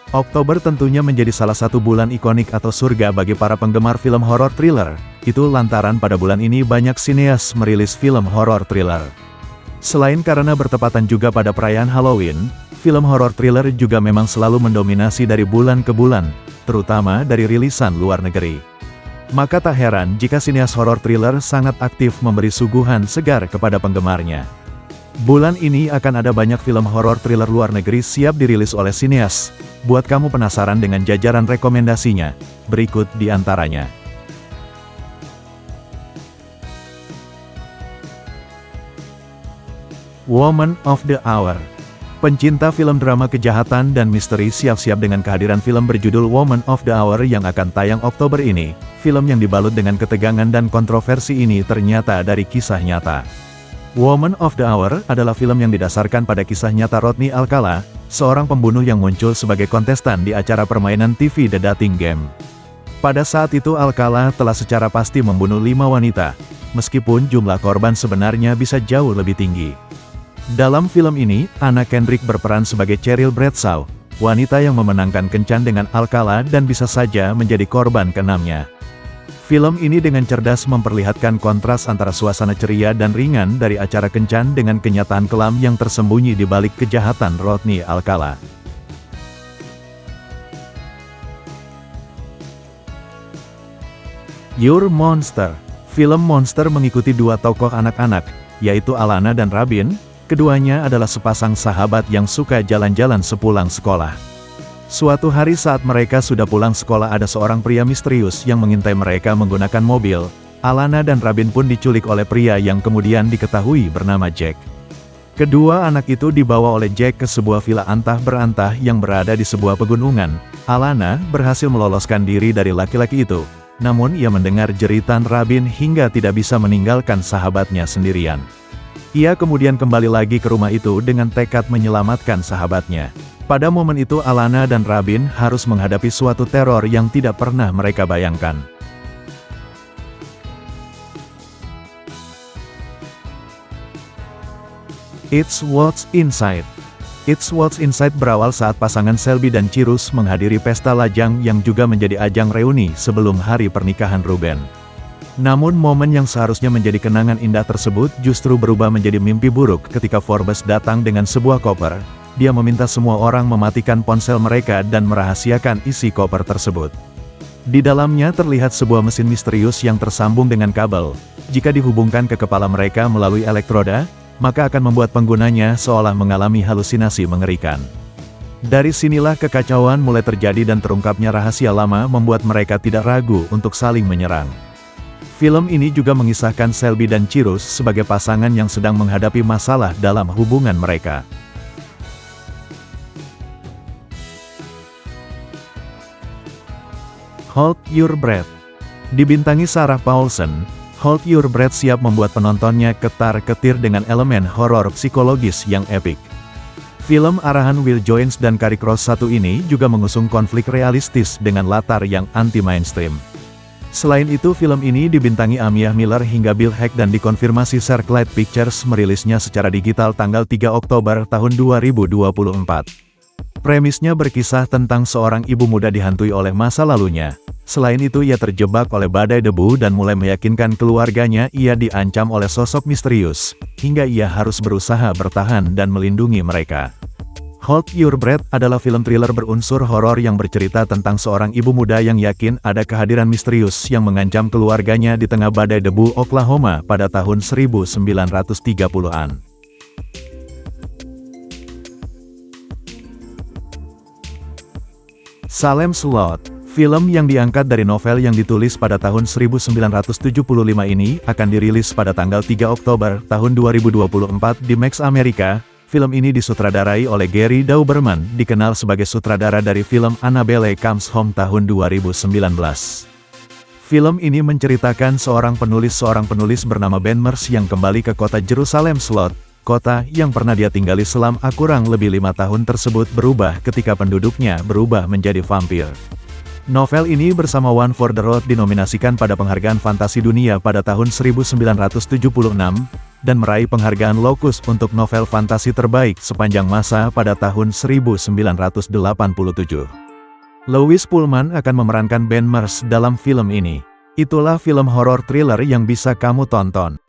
Oktober tentunya menjadi salah satu bulan ikonik atau surga bagi para penggemar film horor thriller. Itu lantaran pada bulan ini banyak sineas merilis film horor thriller. Selain karena bertepatan juga pada perayaan Halloween, film horor thriller juga memang selalu mendominasi dari bulan ke bulan, terutama dari rilisan luar negeri. Maka tak heran jika sineas horor thriller sangat aktif memberi suguhan segar kepada penggemarnya. Bulan ini akan ada banyak film horor thriller luar negeri siap dirilis oleh sineas. Buat kamu penasaran dengan jajaran rekomendasinya, berikut di antaranya. Woman of the Hour. Pencinta film drama kejahatan dan misteri siap-siap dengan kehadiran film berjudul Woman of the Hour yang akan tayang Oktober ini. Film yang dibalut dengan ketegangan dan kontroversi ini ternyata dari kisah nyata. Woman of the Hour adalah film yang didasarkan pada kisah nyata Rodney Alcala, seorang pembunuh yang muncul sebagai kontestan di acara permainan TV The Dating Game. Pada saat itu Alcala telah secara pasti membunuh 5 wanita, meskipun jumlah korban sebenarnya bisa jauh lebih tinggi. Dalam film ini, Anna Kendrick berperan sebagai Cheryl Bradshaw, wanita yang memenangkan kencan dengan Alcala dan bisa saja menjadi korban keenamnya. Film ini dengan cerdas memperlihatkan kontras antara suasana ceria dan ringan dari acara kencan dengan kenyataan kelam yang tersembunyi di balik kejahatan Rodney Alcala. Your Monster. Film Monster mengikuti dua tokoh anak-anak, yaitu Alana dan Rabin. Keduanya adalah sepasang sahabat yang suka jalan-jalan sepulang sekolah. Suatu hari saat mereka sudah pulang sekolah ada seorang pria misterius yang mengintai mereka menggunakan mobil. Alana dan Rabin pun diculik oleh pria yang kemudian diketahui bernama Jack. Kedua anak itu dibawa oleh Jack ke sebuah villa antah berantah yang berada di sebuah pegunungan. Alana berhasil meloloskan diri dari laki-laki itu, namun ia mendengar jeritan Rabin hingga tidak bisa meninggalkan sahabatnya sendirian. Ia kemudian kembali lagi ke rumah itu dengan tekad menyelamatkan sahabatnya. Pada momen itu Alana dan Rabin harus menghadapi suatu teror yang tidak pernah mereka bayangkan. It's What's Inside. It's What's Inside berawal saat pasangan Selby dan Cyrus menghadiri pesta lajang yang juga menjadi ajang reuni sebelum hari pernikahan Ruben. Namun momen yang seharusnya menjadi kenangan indah tersebut justru berubah menjadi mimpi buruk ketika Forbes datang dengan sebuah koper. Dia meminta semua orang mematikan ponsel mereka dan merahasiakan isi koper tersebut. Di dalamnya terlihat sebuah mesin misterius yang tersambung dengan kabel. Jika dihubungkan ke kepala mereka melalui elektroda, maka akan membuat penggunanya seolah mengalami halusinasi mengerikan. Dari sinilah kekacauan mulai terjadi dan terungkapnya rahasia lama membuat mereka tidak ragu untuk saling menyerang. Film ini juga mengisahkan Selby dan Cyrus sebagai pasangan yang sedang menghadapi masalah dalam hubungan mereka. Hold Your Breath. Dibintangi Sarah Paulson, Hold Your Breath siap membuat penontonnya ketar-ketir dengan elemen horor psikologis yang epik. Film arahan Will Jones dan Carrie Cross satu ini juga mengusung konflik realistis dengan latar yang anti-mainstream. Selain itu film ini dibintangi Amia Miller hingga Bill Heck dan dikonfirmasi Searchlight Pictures merilisnya secara digital tanggal 3 Oktober tahun 2024. Premisnya berkisah tentang seorang ibu muda dihantui oleh masa lalunya. Selain itu ia terjebak oleh badai debu dan mulai meyakinkan keluarganya ia diancam oleh sosok misterius, hingga ia harus berusaha bertahan dan melindungi mereka. Hold Your Breath adalah film thriller berunsur horor yang bercerita tentang seorang ibu muda yang yakin ada kehadiran misterius yang mengancam keluarganya di tengah badai debu Oklahoma pada tahun 1930-an. Salem Slot. Film yang diangkat dari novel yang ditulis pada tahun 1975 ini akan dirilis pada tanggal 3 Oktober tahun 2024 di Max Amerika. Film ini disutradarai oleh Gary Dauberman, dikenal sebagai sutradara dari film Annabelle Comes Home tahun 2019. Film ini menceritakan seorang penulis bernama Ben Merce yang kembali ke kota Jerusalem Slot, kota yang pernah dia tinggali selama kurang lebih 5 tahun tersebut berubah ketika penduduknya berubah menjadi vampir. Novel ini bersama One for the Road dinominasikan pada penghargaan fantasi dunia pada tahun 1976, dan meraih penghargaan Locus untuk novel fantasi terbaik sepanjang masa pada tahun 1987. Louis Pullman akan memerankan Ben Merce dalam film ini. Itulah film horor thriller yang bisa kamu tonton.